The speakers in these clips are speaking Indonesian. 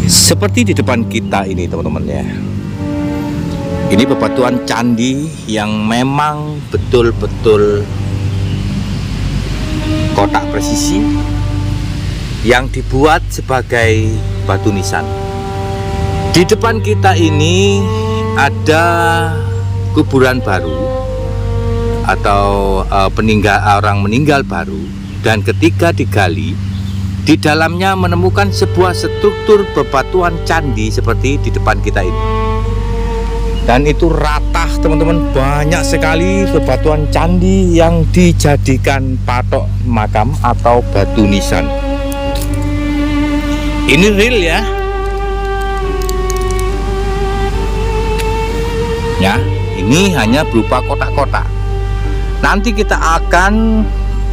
Seperti di depan kita ini teman-teman ya. Ini bebatuan candi yang memang betul-betul kotak presisi yang dibuat sebagai batu nisan. Di depan kita ini ada kuburan baru atau orang meninggal baru, dan ketika digali di dalamnya menemukan sebuah struktur bebatuan candi seperti di depan kita ini. Dan itu rata teman-teman, banyak sekali bebatuan candi yang dijadikan patok makam atau batu nisan. Ini real ya. Ya, ini hanya berupa kotak-kotak. Nanti kita akan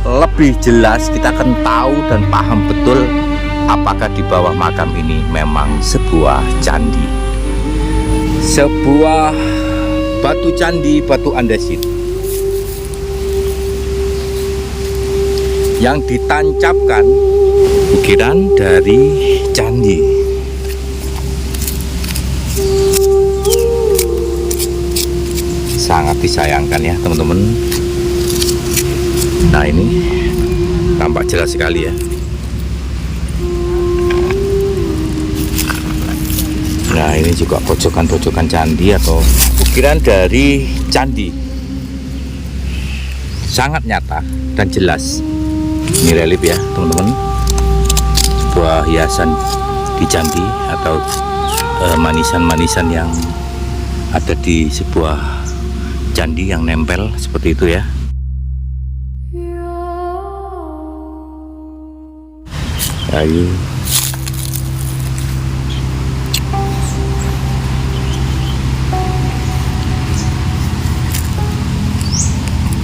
lebih jelas, kita akan tahu dan paham betul apakah di bawah makam ini memang sebuah candi, sebuah batu candi, batu andesit yang ditancapkan ukiran dari candi. Sangat disayangkan ya teman-teman. Nah, ini tampak jelas sekali ya. Nah, ini juga pojokan-pojokan candi atau ukiran dari candi. Sangat nyata dan jelas. Ini relief ya teman-teman. Sebuah hiasan di candi atau manisan-manisan yang ada di sebuah candi yang nempel seperti itu ya. Ayo.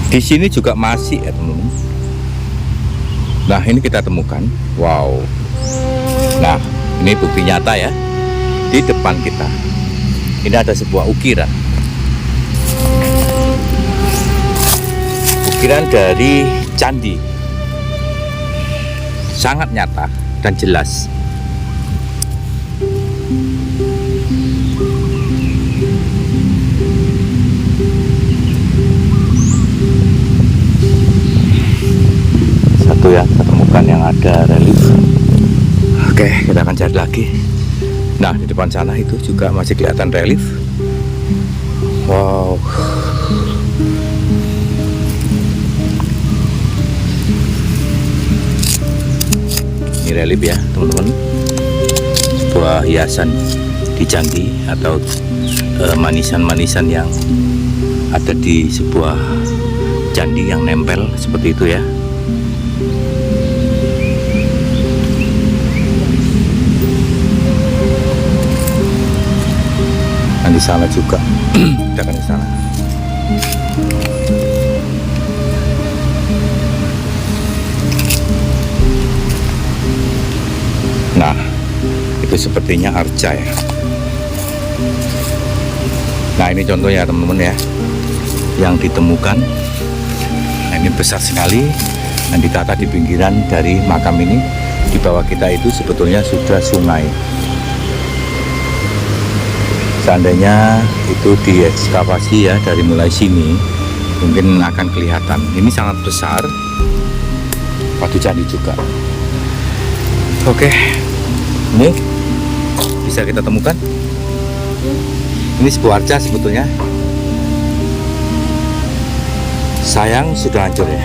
Di sini juga masih ya teman-teman. Nah, ini kita temukan. Wow. Nah, ini bukti nyata ya. Di depan kita ini ada sebuah ukiran. Ukiran dari candi. Sangat nyata dan jelas. Satu ya, kita temukan yang ada relief. Oke, kita akan cari lagi. Nah, di depan sana itu juga masih kelihatan relief. Wow. Ini relief ya teman-teman, sebuah hiasan di candi atau manisan-manisan yang ada di sebuah candi yang nempel seperti itu ya. Dan di sana juga kita akan di sana. Nah, itu sepertinya arca ya. Nah, ini contohnya teman-teman ya, yang ditemukan. Nah, ini besar sekali dan ditata di pinggiran dari makam ini. Di bawah kita itu sebetulnya sudah sungai. Seandainya itu diekskavasi ya dari mulai sini, mungkin akan kelihatan. Ini sangat besar, batu candi juga. Oke, ini bisa kita temukan. Ini sebuah arca sebetulnya. Sayang sudah hancur ya.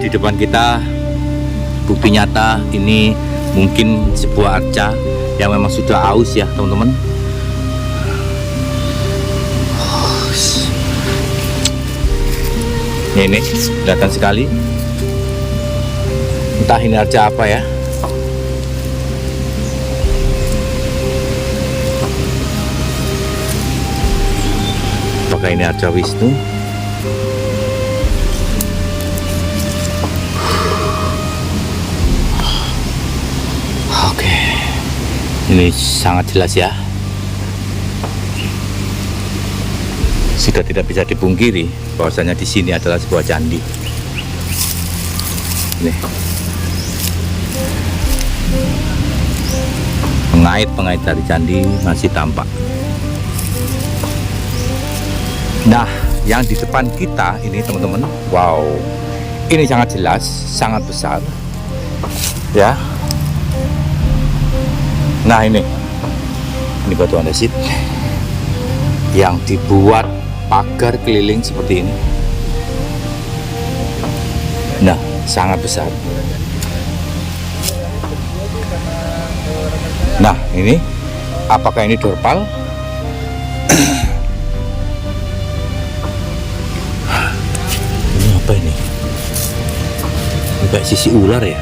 Di depan kita bukti nyata ini mungkin sebuah arca yang memang sudah aus ya teman-teman. Ini kelihatan sekali. Entah ini arca apa ya. Apakah ini arca Wisnu? Oke, ini sangat jelas ya. Sudah tidak bisa dipungkiri bahwasanya di sini adalah sebuah candi. Nih. Pengait-pengait dari candi masih tampak. Nah, yang di depan kita ini teman-teman, wow, ini sangat jelas, sangat besar, ya. Nah ini batu andesit yang dibuat pagar keliling seperti ini. Nah, sangat besar. Nah, ini apakah ini dorpal? Ini apa ini? Ini kayak sisi ular ya?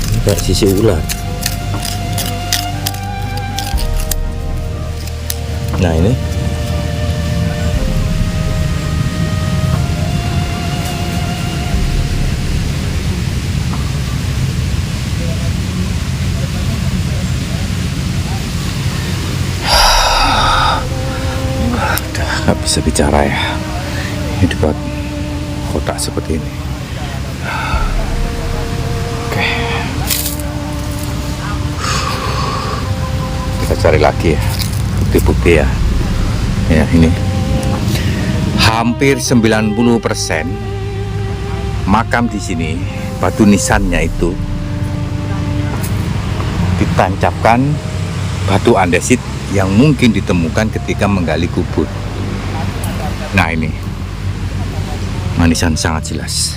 Ini kayak sisi ular. Nah, ini nggak bisa bicara ya, ini dibuat kotak seperti ini. Oke, kita cari lagi ya bukti-bukti ya. Ya, ini hampir 90% makam di sini batu nisannya itu ditancapkan batu andesit yang mungkin ditemukan ketika menggali kubur. Nah, ini manisan sangat jelas.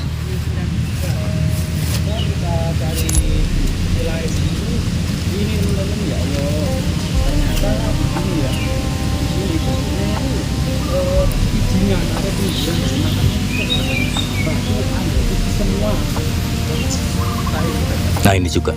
Nah, ini juga.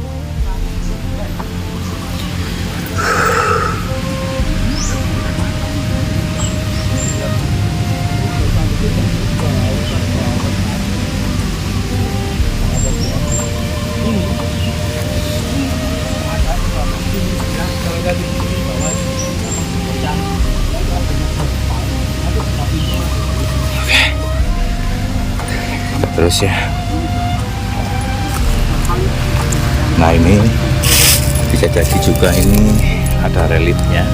Terus ya. Nah, ini bisa jadi juga ini ada reliefnya.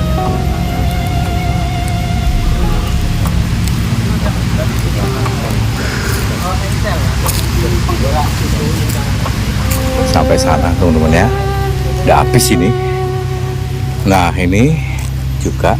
Sampai sana teman-teman ya, udah habis ini. Nah, ini juga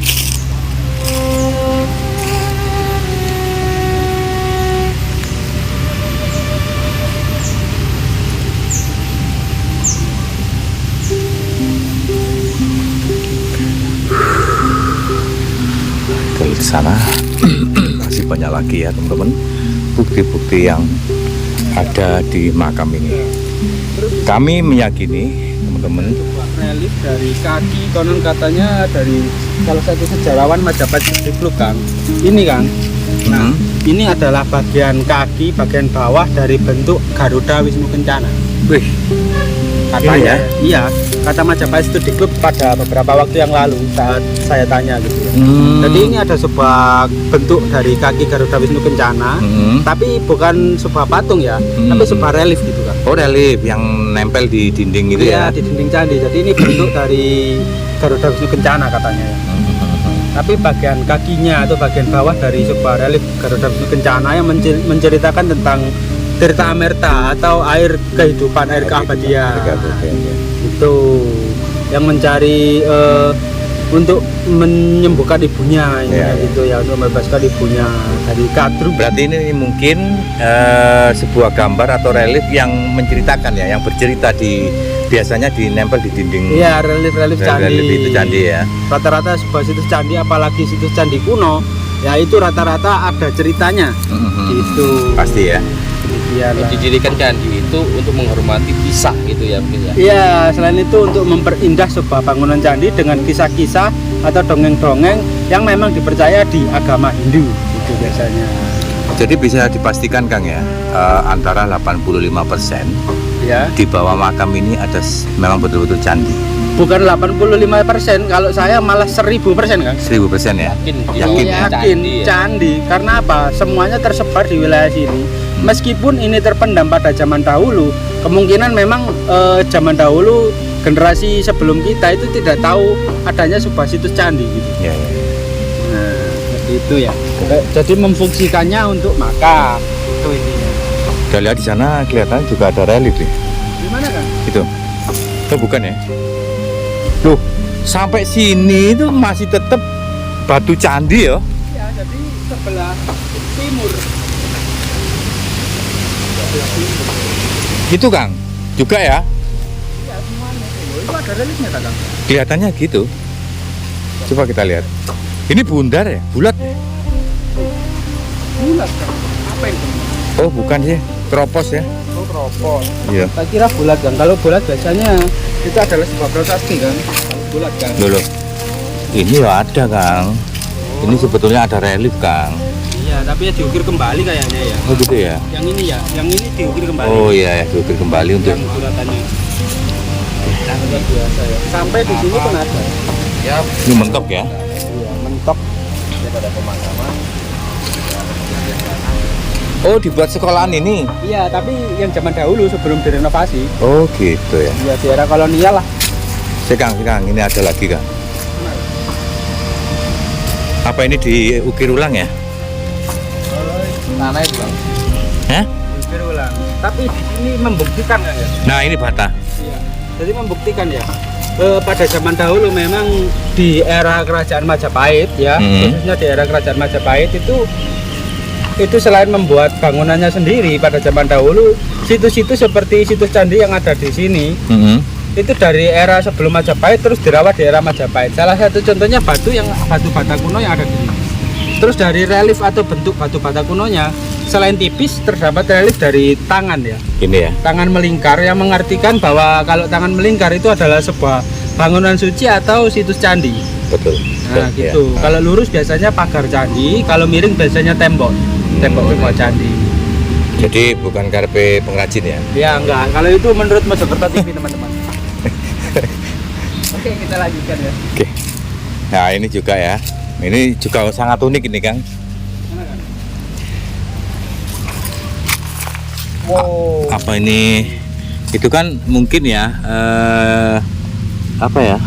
ke sana. Masih banyak lagi ya teman-teman bukti-bukti yang ada di makam ini. Kami meyakini teman-teman relief dari kaki, konon katanya dari salah satu sejarawan Majapahit Dikluk, Kang. Ini, Kang. Nah, ini adalah bagian kaki, bagian bawah dari bentuk Garuda Wisnu Kencana. Wih, Katanya, iya, kata Majapahit Dikluk pada beberapa waktu yang lalu saat saya tanya gitu. Jadi ini ada sebuah bentuk dari kaki Garuda Wisnu Kencana, tapi bukan sebuah patung ya, tapi sebuah relief gitu, Kang. Oh, relief yang nempel di dinding itu ya? Di dinding candi. Jadi ini bentuk dari Garuda Wisnu Kencana katanya ya. Tapi bagian kakinya atau bagian bawah dari sebuah relief Garuda Wisnu Kencana yang menceritakan tentang Tirta Amerta atau air kehidupan, air keabadian. Itu yang mencari untuk menyembuhkan ibunya itu ya, untuk membebaskan ibunya dari kadruk. Berarti ini mungkin sebuah gambar atau relief yang menceritakan ya, yang bercerita biasanya dinempel di dinding. Iya, relief candi. Relief itu candi ya. Rata-rata sebuah situs candi, apalagi situs candi kuno, ya itu rata-rata ada ceritanya. Gitu. Pasti ya. Didirikan candi itu untuk menghormati kisah gitu ya, mungkin ya. Iya, selain itu untuk memperindah sebuah bangunan candi dengan kisah-kisah atau dongeng-dongeng yang memang dipercaya di agama Hindu itu biasanya. Jadi bisa dipastikan Kang ya, antara 85% Ya. di bawah makam ini ada memang betul-betul candi. Bukan 85%, kalau saya malah 1000%, Kang. 1000% ya. Yakin ya? Yakin candi. Karena apa? Semuanya tersebar di wilayah sini. Meskipun ini terpendam pada zaman dahulu, kemungkinan memang zaman dahulu generasi sebelum kita itu tidak tahu adanya sebuah situs candi gitu. Ya, ya. Nah, seperti itu ya. Jadi memfungsikannya untuk makam. Itu intinya. Kita lihat di sana kelihatan juga ada relief nih. Di mana, Kang? Itu. Oh, bukan ya? Loh, sampai sini itu masih tetap batu candi ya? Ya, jadi sebelah timur. Gitu Kang. Juga ya? Ya, semuanya. Oh, itu ada reliefnya, Kang. Kelihatannya gitu. Coba kita lihat. Ini bundar ya? Bulat ya? Bulat, Kang. Apa itu? Oh, bukan sih. Keropos ya? Oh, keropos. Iya. Saya kira bulat, Kang. Kalau bulat biasanya itu adalah sebuah prasasti, Kang. Kalau bulat, Kang. Loh. Ini ya ada Kang. Ini sebetulnya ada relief Kang. Iya, tapi ya diukir kembali kayaknya ya. Oh gitu ya? Yang ini ya, yang ini diukir kembali. Oh iya ya, diukir kembali untuk. Yang bulatannya. Luar biasa ya. Sampai di sini pun ada. Ya, Ini mentok ya? Iya, mentok. pada pemakaman. Oh, dibuat sekolahan ini? Iya, tapi yang zaman dahulu sebelum direnovasi. Oh gitu ya. Ya di era kolonial lah. Kang, ini ada lagi Kang. Apa ini diukir ulang ya? Tanah itu Bang. Hah? Diukir ulang. Tapi di sini membuktikan nggak ya? Nah ini bata. Iya. Jadi membuktikan ya. Pada zaman dahulu memang di era kerajaan Majapahit ya, khususnya di era kerajaan Majapahit itu selain membuat bangunannya sendiri pada zaman dahulu, situs-situs seperti situs candi yang ada di sini itu dari era sebelum Majapahit terus dirawat di era Majapahit. Salah satu contohnya batu bata kuno yang ada di sini. Terus dari relief atau bentuk batu bata kunonya, selain tipis terdapat relief dari tangan ya. Ini ya. Tangan melingkar yang mengartikan bahwa kalau tangan melingkar itu adalah sebuah bangunan suci atau situs candi. Betul. Nah Betul, gitu. ya. Kalau lurus biasanya pagar candi, kalau miring biasanya tembok candi. Jadi bukan karpe pengrajin ya? Ya enggak. Kalau itu menurut Mojokerto TV teman-teman. Oke, kita lanjutkan ya. Oke. Nah ini juga ya. Ini juga sangat unik ini Kang. Mana, Kang? Wow. Apa ini? Itu kan mungkin ya. Apa ya?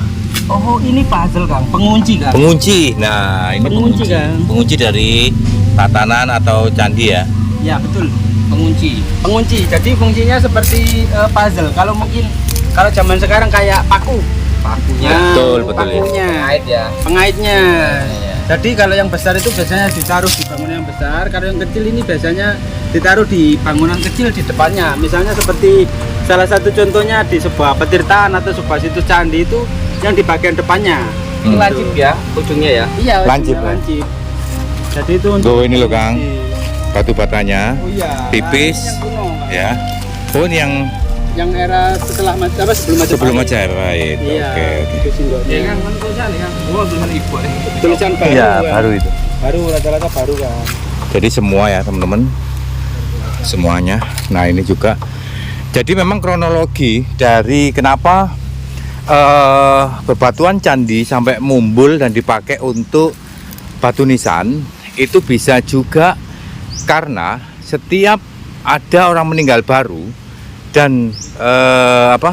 Oh, ini puzzle Kang, pengunci Kang. Pengunci. Nah ini Pengunci, Kang. Pengunci dari tatanan atau candi ya? Ya betul, pengunci. Pengunci. Jadi fungsinya seperti puzzle. Kalau zaman sekarang kayak paku. Pakunya. Betul, betul ya. Pakunya. Pengait ya. Pengaitnya. Iya. Jadi kalau yang besar itu biasanya ditaruh di bangunan yang besar. Kalau yang kecil ini biasanya ditaruh di bangunan kecil di depannya. Misalnya seperti salah satu contohnya di sebuah petirtaan atau sebuah situs candi itu yang di bagian depannya. Ini lancip ya ujungnya ya. Iya, Lancip, lancip. Jadi itu untuk Tuh, ini loh, Kang. Batu batanya Oh iya. tipis Nah, ini yang kuno, Kang. ya. Oh ini yang Yang era setelah sebelum sebelum Majapahit. Majapahit. Iya. Oke, oke. Itu singgotnya. Kan tulisan ya. Oh, tulisan ibu. Tulisan baru. Iya, Kang. baru itu. Baru rata-rata baru kan. Jadi semua ya teman-teman, semuanya. Nah ini juga. Jadi memang kronologi dari kenapa bebatuan candi sampai mumbul dan dipakai untuk batu nisan itu bisa juga karena setiap ada orang meninggal baru dan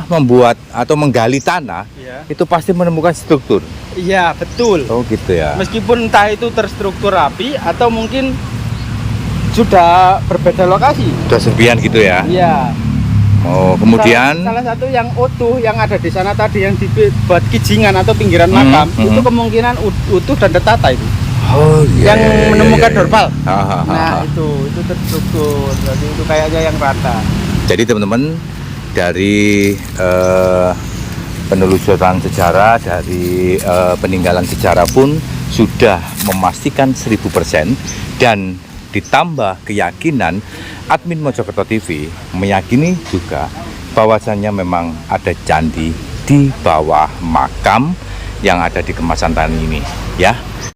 membuat atau menggali tanah Iya. itu pasti menemukan struktur. Iya, betul. Oh gitu ya. Meskipun entah itu terstruktur rapi atau mungkin sudah berbeda lokasi. Sudah sepian gitu ya. Iya. Oh kemudian. Salah satu yang utuh yang ada di sana tadi yang dibuat kijingan atau pinggiran makam itu kemungkinan utuh dan tertata itu. Oh iya. Yang iya, menemukan iya. dorpal. Ha. Nah, itu terstruktur. Jadi itu kayaknya yang rata. Jadi teman-teman dari penelusuran sejarah dari peninggalan sejarah pun sudah memastikan 1000% dan ditambah keyakinan admin Mojokerto TV meyakini juga bahwasannya memang ada candi di bawah makam yang ada di Kemasan Tani ini ya.